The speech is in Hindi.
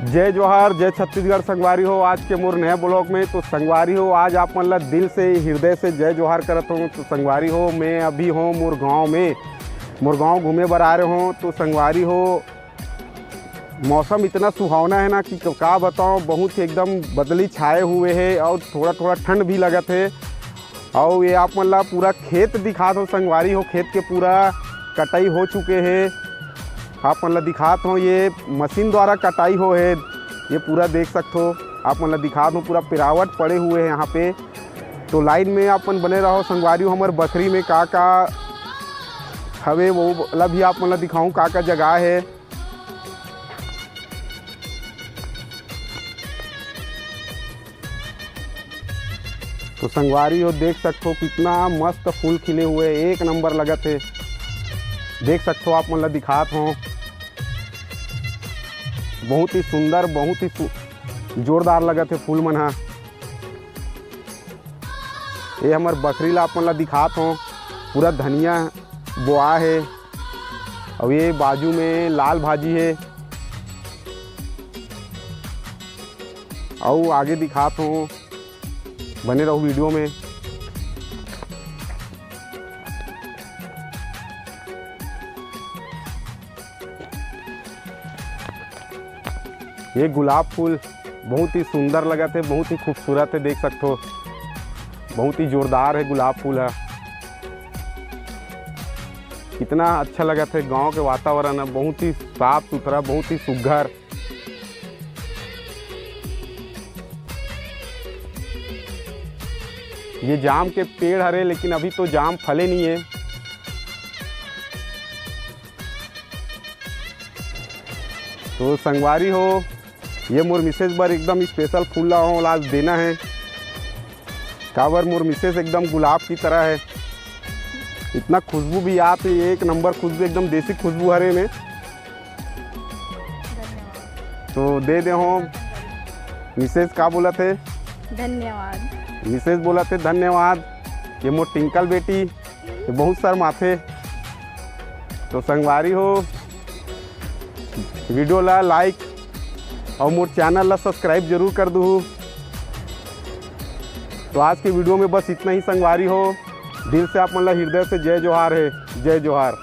जय जोहार, जय छत्तीसगढ़। संगवारी हो, आज के मोर नए ब्लॉग में तो संगवारी हो आज आप मतलब दिल से हृदय से जय जोहार करत हो। तो संगवारी हो मैं अभी हूँ मोर गाँव में, मोर गाँव घूमे बर आ रहे हो। तो संगवारी हो मौसम इतना सुहावना है ना कि क्या बताऊँ, बहुत ही एकदम बदली छाए हुए है और थोड़ा थोड़ा ठंड भी लगत है। और ये आप मतलब पूरा खेत दिखात हो संगवारी हो, खेत के पूरा कटाई हो चुके हैं। आप मतलब दिखात हो ये मशीन द्वारा कटाई हो है, ये पूरा देख सकते हो। आप मतलब दिखात हो पूरा पिरावट पड़े हुए हैं यहाँ पे। तो लाइन में अपन बने रहो संगवारी हो। हमारे बकरी में का हवे वो मतलब भी आप मतलब दिखाऊँ का जगह है। तो संगवारी हो देख सकते हो कितना मस्त फूल खिले हुए, एक नंबर लगत है। देख सकते हो आप मतलब दिखात हो, बहुत ही सुंदर, बहुत ही जोरदार लगत है फूल मन हा। ये हमार बकरी ला आप मतलब दिखात हो, पूरा धनिया बोआ है और ये बाजू में लाल भाजी है। और आगे दिखात हो, बने रहो वीडियो में। ये गुलाब फूल बहुत ही सुंदर लगत है, बहुत ही खूबसूरत है, देख सकते हो बहुत ही जोरदार है गुलाब फूल है। कितना अच्छा लगत है, गांव के वातावरण है बहुत ही साफ सुथरा, बहुत ही सुघर। ये जाम के पेड़ हरे, लेकिन अभी तो जाम फले नहीं है। तो संगवारी हो ये मोर मिसेज बर एकदम स्पेशल फूल ला हो आज देना है। काबर मोर मिसेज एकदम गुलाब की तरह है, इतना खुशबू भी आती है, एक नंबर खुशबू, एकदम देसी खुशबू हरे में। तो दे दे हो मिसेज का बोला थे, धन्यवाद। मिसेज बोला थे धन्यवाद। ये मोर टिंकल बेटी ये बहुत सर माथे। तो संगवारी हो वीडियो ला लाइक और मोर चैनल ला सब्सक्राइब जरूर कर दूँ। तो आज के वीडियो में बस इतना ही संगवारी हो। दिल से आप मतलब हृदय से जय जोहार है, जय जोहार।